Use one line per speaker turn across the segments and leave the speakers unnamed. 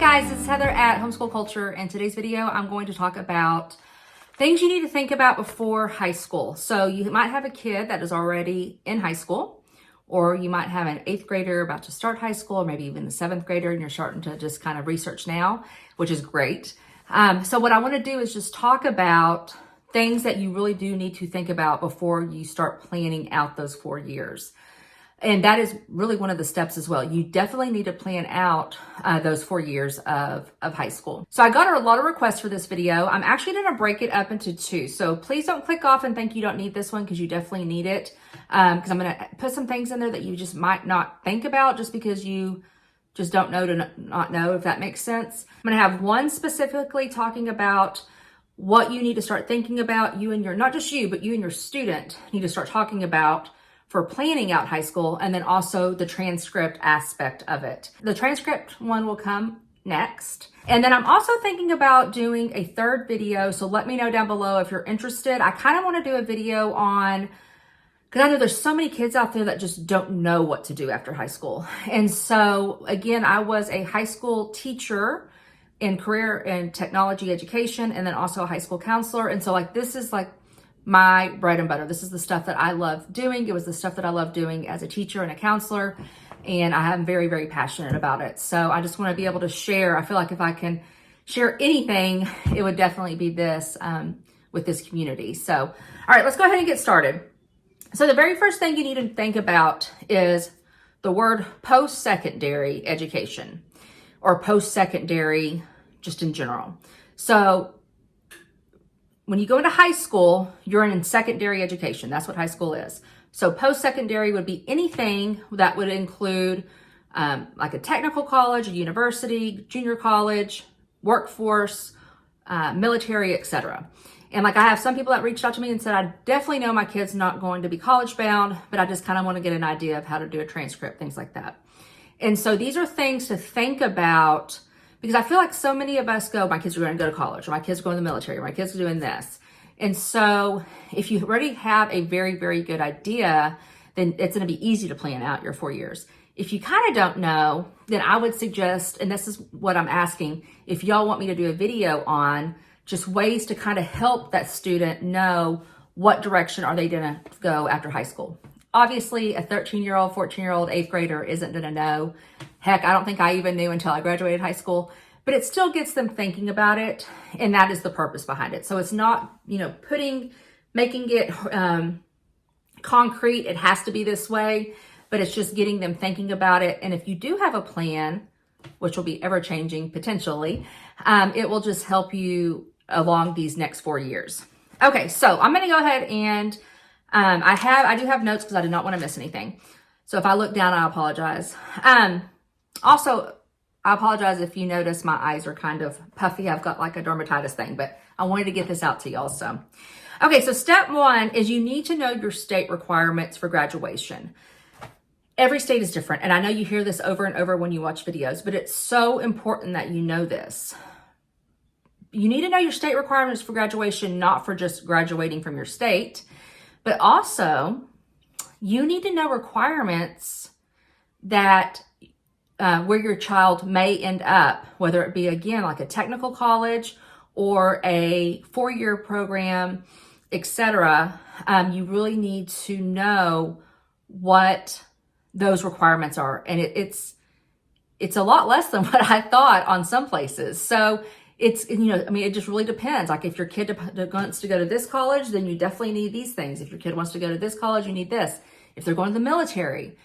guys, this is Heather at Homeschool Culture, and today's video I'm going to talk about things you need to think about before high school. So you might have a kid that is already in high school, or you might have an 8th grader about to start high school, or maybe even the 7th grader, and you're starting to just kind of research now, which is great. So what I want to do is just talk about things that you really do need to think about before you start planning out those 4 years. And that is really one of the steps as well. You definitely need to plan out those 4 years of high school. So I got a lot of requests for this video. I'm actually going to break it up into 2. So please don't click off and think you don't need this one, because you definitely need it. Because I'm going to put some things in there that you just might not think about just because you just don't know to not know, if that makes sense. I'm going to have one specifically talking about what you need to start thinking about, you and your, not just you, but you and your student need to start talking about for planning out high school, and then also the transcript aspect of it. The transcript one will come next. And then I'm also thinking about doing a 3rd video, so let me know down below if you're interested. I kind of want to do a video on, because I know there's so many kids out there that just don't know what to do after high school. And so again, I was a high school teacher in career and technology education, and then also a high school counselor. And so like, this is like my bread and butter. This is the stuff that I love doing. It was the stuff that I love doing as a teacher and a counselor, and I am very, very passionate about it. So I just want to be able to share. I feel like if I can share anything, it would definitely be this with this community. So, all right, let's go ahead and get started. So the very first thing you need to think about is the word post-secondary education, or post-secondary just in general. So when you go into high school, you're in secondary education. That's what high school is. So post-secondary would be anything that would include like a technical college, a university, junior college, workforce, military, etc. And like, I have some people that reached out to me and said, I definitely know my kid's not going to be college bound, but I just kind of want to get an idea of how to do a transcript, things like that. And so these are things to think about, because I feel like so many of us go, my kids are going to go to college, or my kids are going to the military, or my kids are doing this. And so if you already have a very, very good idea, then it's going to be easy to plan out your 4 years. If you kind of don't know, then I would suggest, and this is what I'm asking, if y'all want me to do a video on just ways to kind of help that student know what direction are they going to go after high school. Obviously, a 13-year-old, 14-year-old, 8th grader isn't going to know. Heck, I don't think I even knew until I graduated high school, but it still gets them thinking about it, and that is the purpose behind it. So it's not, making it concrete, it has to be this way, but it's just getting them thinking about it. And if you do have a plan, which will be ever-changing potentially, it will just help you along these next 4 years. Okay, so I'm going to go ahead and I do have notes because I did not want to miss anything. So if I look down, I apologize. Also, I apologize if you notice my eyes are kind of puffy. I've got like a dermatitis thing, but I wanted to get this out to y'all. So, okay, so step 1 is you need to know your state requirements for graduation. Every state is different, and I know you hear this over and over when you watch videos, but it's so important that you know this. You need to know your state requirements for graduation, not for just graduating from your state, but also you need to know requirements that where your child may end up, whether it be, again, like a technical college or a 4-year program, etc. You really need to know what those requirements are. And it's a lot less than what I thought on some places. So it's, it just really depends. Like, if your kid wants to go to this college, then you definitely need these things. If your kid wants to go to this college, you need this. If they're going to the military,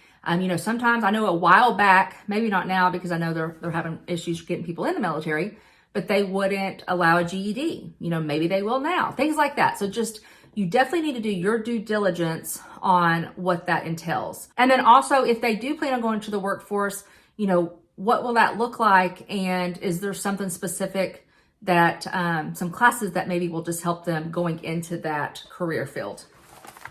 sometimes, I know a while back, maybe not now because I know they're having issues getting people in the military, but they wouldn't allow a GED. Maybe they will now, things like that. So just, you definitely need to do your due diligence on what that entails. And then also, if they do plan on going to the workforce, what will that look like? And is there something specific that, some classes that maybe will just help them going into that career field?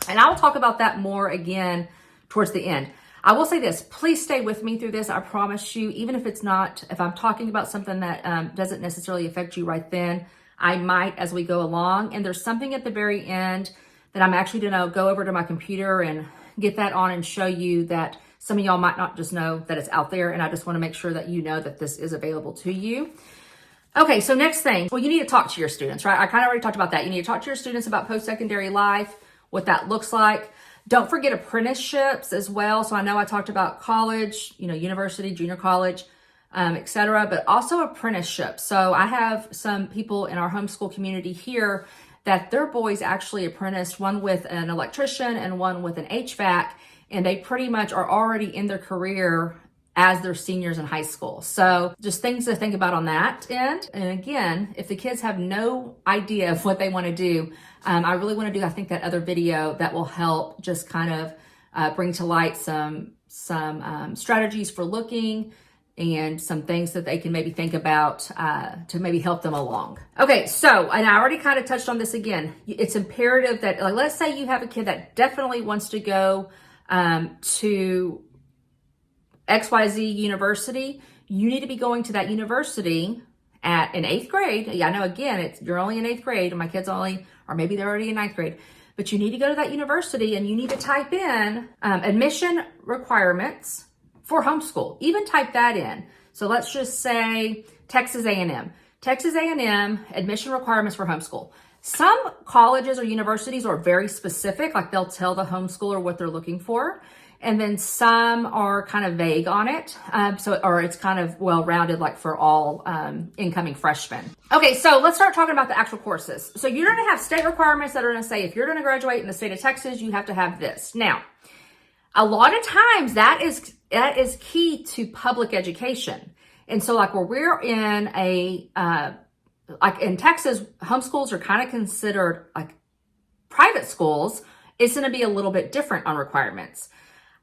And I will talk about that more again towards the end. I will say this, please stay with me through this. I promise you, even if I'm talking about something that doesn't necessarily affect you right then, I might as we go along. And there's something at the very end that I'm actually going to go over to my computer and get that on and show you that Some of y'all might not just know that it's out there, and I just want to make sure that you know that this is available to you. Okay, so next thing, well, you need to talk to your students, right? I kind of already talked about that. You need to talk to your students about post-secondary life, what that looks like. Don't forget apprenticeships as well. So I know I talked about college, university, junior college, etc., but also apprenticeships. So I have some people in our homeschool community here that their boys actually apprenticed, one with an electrician and one with an HVAC, and they pretty much are already in their career as they're seniors in high school. So just things to think about on that end. And again, if the kids have no idea of what they want to do, I really want to do, I think, that other video that will help just kind of bring to light some strategies for looking and some things that they can maybe think about to maybe help them along. Okay, so, and I already kind of touched on this again. It's imperative that, like, let's say you have a kid that definitely wants to go to XYZ university. You need to be going to that university in 8th grade. Yeah, I know, again, you're only in 8th grade, and my kids only, or maybe they're already in 9th grade, but you need to go to that university and you need to type in admission requirements for homeschool. Even type that in. So let's just say Texas A&M. Texas A&M admission requirements for homeschool. Some colleges or universities are very specific, like they'll tell the homeschooler what they're looking for. And then some are kind of vague on it. Or it's kind of well-rounded, like for all incoming freshmen. Okay, so let's start talking about the actual courses. So you're gonna have state requirements that are gonna say, if you're gonna graduate in the state of Texas, you have to have this. Now, a lot of times that is key to public education. And so like where we're in like in Texas, homeschools are kind of considered like private schools. It's gonna be a little bit different on requirements.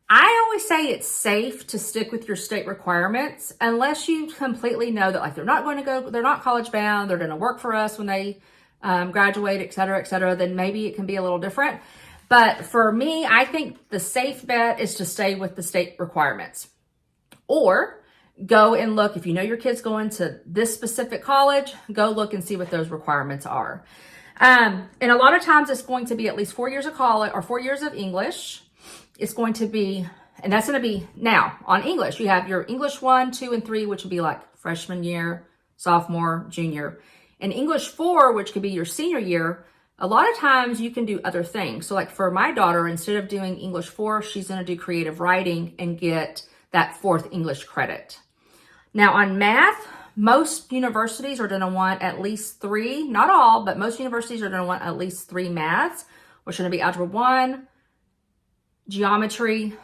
I always say it's safe to stick with your state requirements unless you completely know that like they're not college bound, they're going to work for us when they graduate, et cetera, then maybe it can be a little different. But for me, I think the safe bet is to stay with the state requirements. Or go and look, if you know your kid's going to this specific college, go look and see what those requirements are. And a lot of times it's going to be at least 4 years of college or 4 years of English. It's going to be, and that's going to be now on English. You have your English 1, 2, and 3, which would be like freshman year, sophomore, junior. And English 4, which could be your senior year, a lot of times you can do other things. So like for my daughter, instead of doing English 4, she's going to do creative writing and get that 4th English credit. Now on math, most universities are going to want at least 3, not all, but most universities are going to want at least 3 maths, which are going to be Algebra 1, Geometry,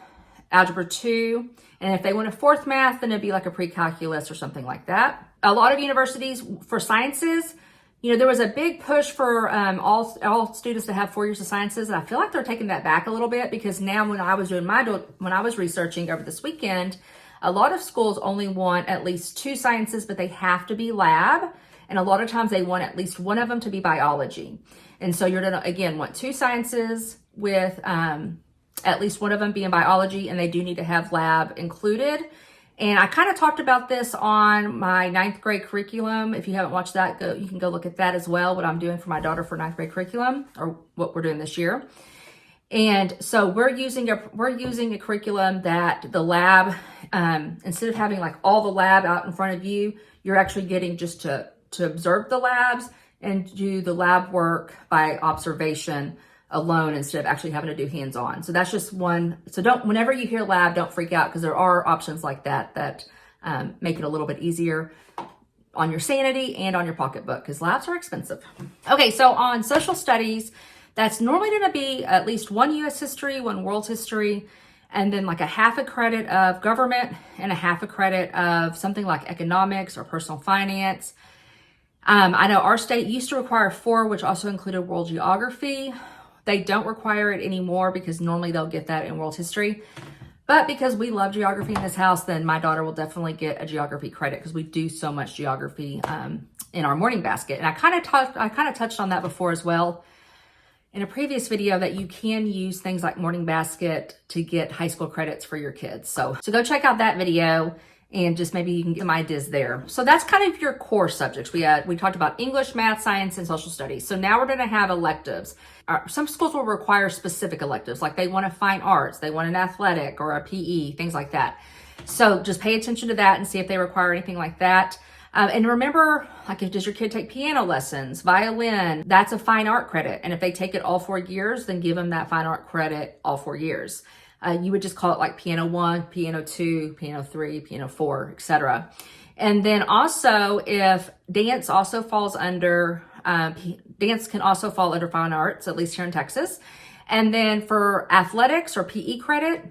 Algebra 2, and if they want a 4th math, then it'd be like a pre-calculus or something like that. A lot of universities for sciences, there was a big push for all students to have 4 years of sciences, and I feel like they're taking that back a little bit because now when I was researching over this weekend, a lot of schools only want at least 2 sciences, but they have to be lab, and a lot of times they want at least one of them to be biology. And so you're gonna, again, want 2 sciences with at least one of them being biology, and they do need to have lab included. And I kind of talked about this on my 9th grade curriculum. If you haven't watched that, you can go look at that as well, what I'm doing for my daughter for 9th grade curriculum, or what we're doing this year. And so we're using a curriculum that the lab, instead of having like all the lab out in front of you, you're actually getting just to observe the labs and do the lab work by observation alone instead of actually having to do hands-on. So that's just one. So whenever you hear lab, don't freak out because there are options like that make it a little bit easier on your sanity and on your pocketbook because labs are expensive. Okay, so on social studies, that's normally going to be at least 1 U.S. history, 1 world history, and then like a half a credit of government and a half a credit of something like economics or personal finance. I know our state used to require 4, which also included world geography. They don't require it anymore because normally they'll get that in world history. But because we love geography in this house, then my daughter will definitely get a geography credit because we do so much geography in our morning basket. And I kind of touched on that before as well in a previous video, that you can use things like morning basket to get high school credits for your kids. So go check out that video and just maybe you can get some ideas there. So that's kind of your core subjects. We talked about English, math, science, and social studies. So now we're going to have electives. Some schools will require specific electives, like they want a fine arts, they want an athletic or a PE, things like that. So just pay attention to that and see if they require anything like that. And remember, like, does your kid take piano lessons, violin? That's a fine art credit. And if they take it all 4 years, then give them that fine art credit all 4 years. You would just call it like piano 1, piano 2, piano 3, piano 4, etc. And then also, if dance also falls under, dance can also fall under fine arts, at least here in Texas. And then for athletics or PE credit,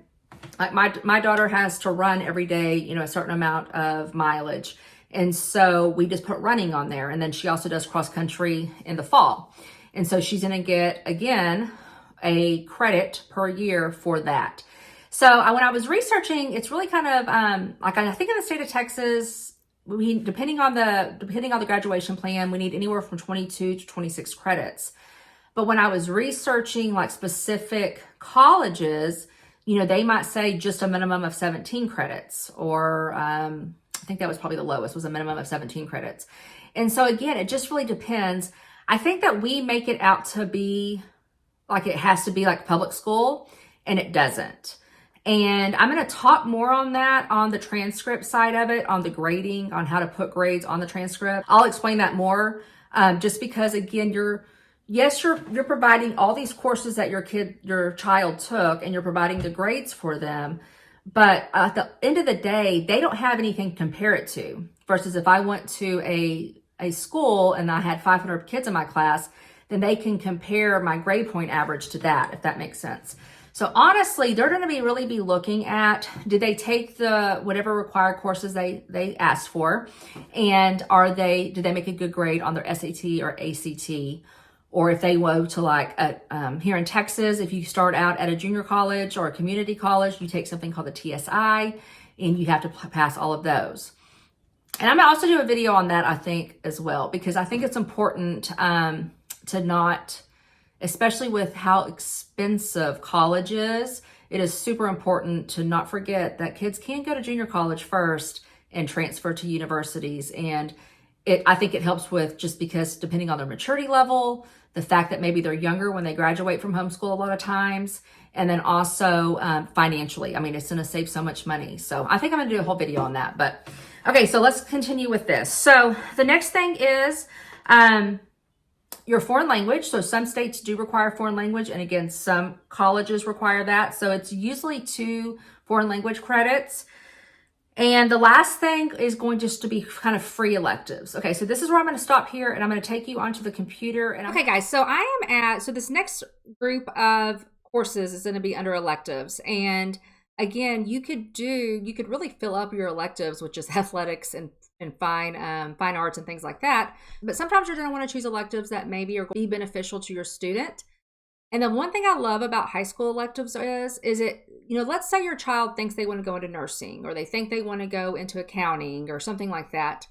like my daughter has to run every day, you know, a certain amount of mileage. And so we just put running on there. And then she also does cross country in the fall. And so she's going to get, again, a credit per year for that. So when I was researching, it's really kind of like, I think in the state of Texas, depending on the graduation plan, we need anywhere from 22 to 26 credits. But when I was researching like specific colleges, you know, they might say just a minimum of 17 credits, or I think that was probably the lowest, was a minimum of 17 credits. And so again, it just really depends. I think that we make it out to be like it has to be like public school, and it doesn't. And I'm going to talk more on that on the transcript side of it, on the grading, on how to put grades on the transcript. I'll explain that more, just because again, you're providing all these courses that your child took, and you're providing the grades for them. But at the end of the day, they don't have anything to compare it to. Versus if I went to a school and I had 500 kids in my class, then they can compare my grade point average to that, if that makes sense. So honestly, they're going to really be looking at, did they take the whatever required courses they asked for, and did they make a good grade on their SAT or ACT? Or if they go to like here in Texas, if you start out at a junior college or a community college, you take something called the TSI, and you have to pass all of those. And I'm gonna also do a video on that, I think, as well, because I think it's important to not, especially with how expensive college is, it is super important to not forget that kids can go to junior college first and transfer to universities. And I think it helps with, just because depending on their maturity level, the fact that maybe they're younger when they graduate from homeschool a lot of times, and then also financially. I mean, it's going to save so much money. So I think I'm going to do a whole video on that. But okay, so let's continue with this. So the next thing is your foreign language. So some states do require foreign language, and again, some colleges require that. So it's usually 2 foreign language credits. And the last thing is going just to be kind of free electives. Okay, so this is where I'm going to stop here, and I'm going to take you onto the computer. Okay, guys, so so this next group of courses is going to be under electives. And again, you could really fill up your electives with just athletics and fine arts and things like that. But sometimes you're going to want to choose electives that maybe are going to be beneficial to your student. And the one thing I love about high school electives is it, you know, let's say your child thinks they want to go into nursing, or they think they want to go into accounting or something like that.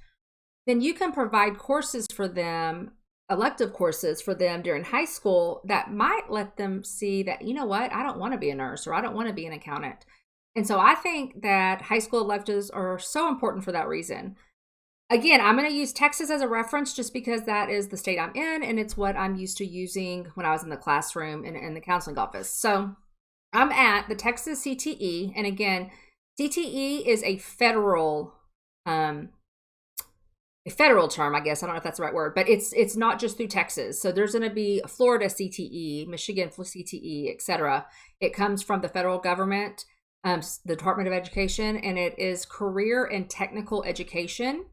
Then you can provide courses for them, elective courses for them during high school that might let them see that, you know what, I don't want to be a nurse, or I don't want to be an accountant. And so I think that high school electives are so important for that reason. Again, I'm going to use Texas as a reference just because that is the state I'm in, and it's what I'm used to using when I was in the classroom and in the counseling office. So I'm at the Texas CTE, and again, CTE is a federal term, I guess. I don't know if that's the right word, but it's not just through Texas. So there's going to be Florida CTE, Michigan CTE, etc. It comes from the federal government, the Department of Education, and it is career and technical education.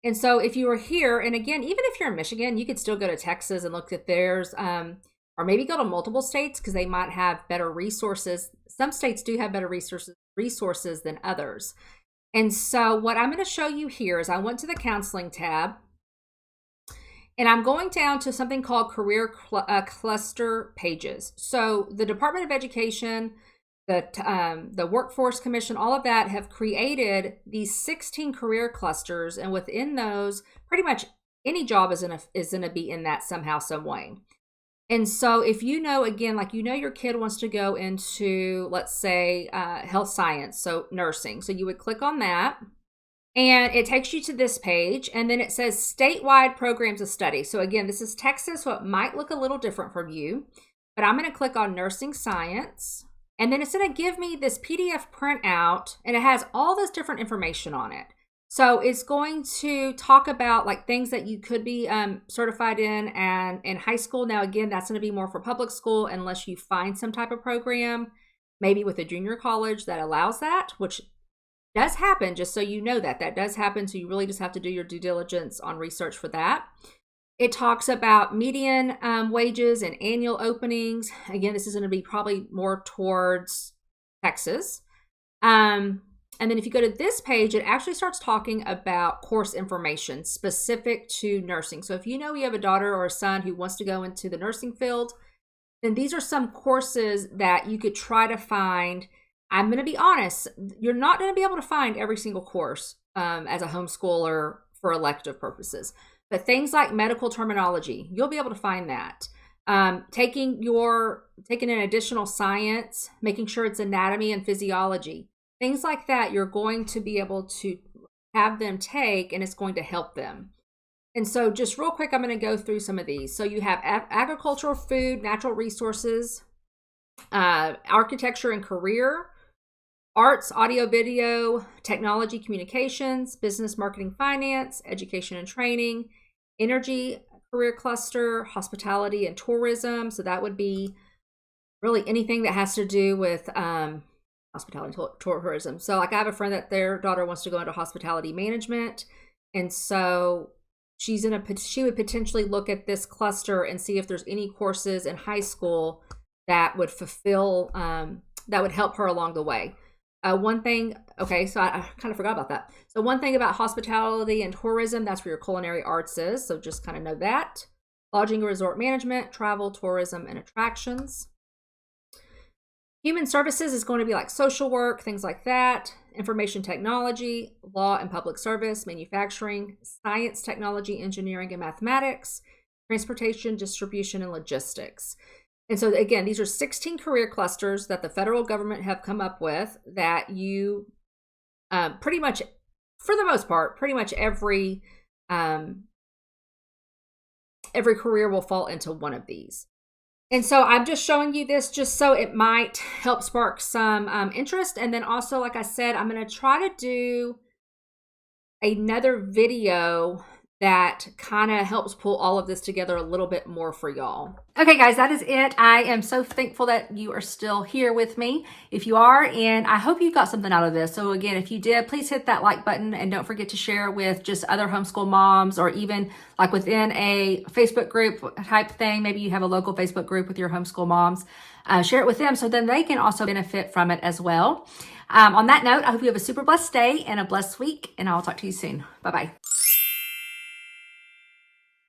And so if you were here, and again, even if you're in Michigan, you could still go to Texas and look at theirs, or maybe go to multiple states because they might have better resources. Some states do have better resources than others. And so what I'm going to show you here is I went to the counseling tab, and I'm going down to something called career cluster pages. So the Department of Education, the Workforce Commission, all of that have created these 16 career clusters, and within those, pretty much any job is going to be in that somehow, some way. And so if you know, again, like you know your kid wants to go into, let's say, health science, so nursing. So you would click on that, And it takes you to this page, and then it says statewide programs of study. So again, this is Texas, so it might look a little different from you, but I'm going to click on nursing science, and then it's going to give me this PDF printout, and it has all this different information on it. So it's going to talk about like things that you could be certified in and in high school. Now, again, that's going to be more for public school unless you find some type of program, maybe with a junior college that allows that, which does happen, just so you know that does happen. So you really just have to do your due diligence on research for that. It talks about median wages and annual openings. Again, this is going to be probably more towards Texas. And then if you go to this page, it actually starts talking about course information specific to nursing. So if you know you have a daughter or a son who wants to go into the nursing field, then these are some courses that you could try to find. I'm going to be honest, you're not going to be able to find every single course as a homeschooler for elective purposes. But things like medical terminology, you'll be able to find that. Taking an additional science, making sure it's anatomy and physiology, things like that, you're going to be able to have them take, and it's going to help them. And so just real quick, I'm going to go through some of these. So you have agricultural, food, natural resources, architecture and career, arts, audio, video, technology, communications, business, marketing, finance, education and training, energy, career cluster, hospitality and tourism. So that would be really anything that has to do with hospitality and tourism. So like I have a friend that their daughter wants to go into hospitality management. And so she would potentially look at this cluster and see if there's any courses in high school that would fulfill, that would help her along the way. One thing, okay, so I kind of forgot about that. So one thing about hospitality and tourism, that's where your culinary arts is. So just kind of know that. Lodging and resort management, travel, tourism, and attractions. Human services is going to be like social work, things like that. Information technology, law and public service, manufacturing, science, technology, engineering, and mathematics, transportation, distribution, and logistics. And so again, these are 16 career clusters that the federal government have come up with that you pretty much, for the most part, pretty much every career will fall into one of these. And so I'm just showing you this just so it might help spark some interest. And then also, like I said, I'm going to try to do another video that kind of helps pull all of this together a little bit more for y'all. Okay, guys, that is it. I am so thankful that you are still here with me. If you are, and I hope you got something out of this. So again, if you did, please hit that like button and don't forget to share with just other homeschool moms, or even like within a Facebook group type thing. Maybe you have a local Facebook group with your homeschool moms. Share it with them so then they can also benefit from it as well. On that note, I hope you have a super blessed day and a blessed week, and I'll talk to you soon. Bye-bye.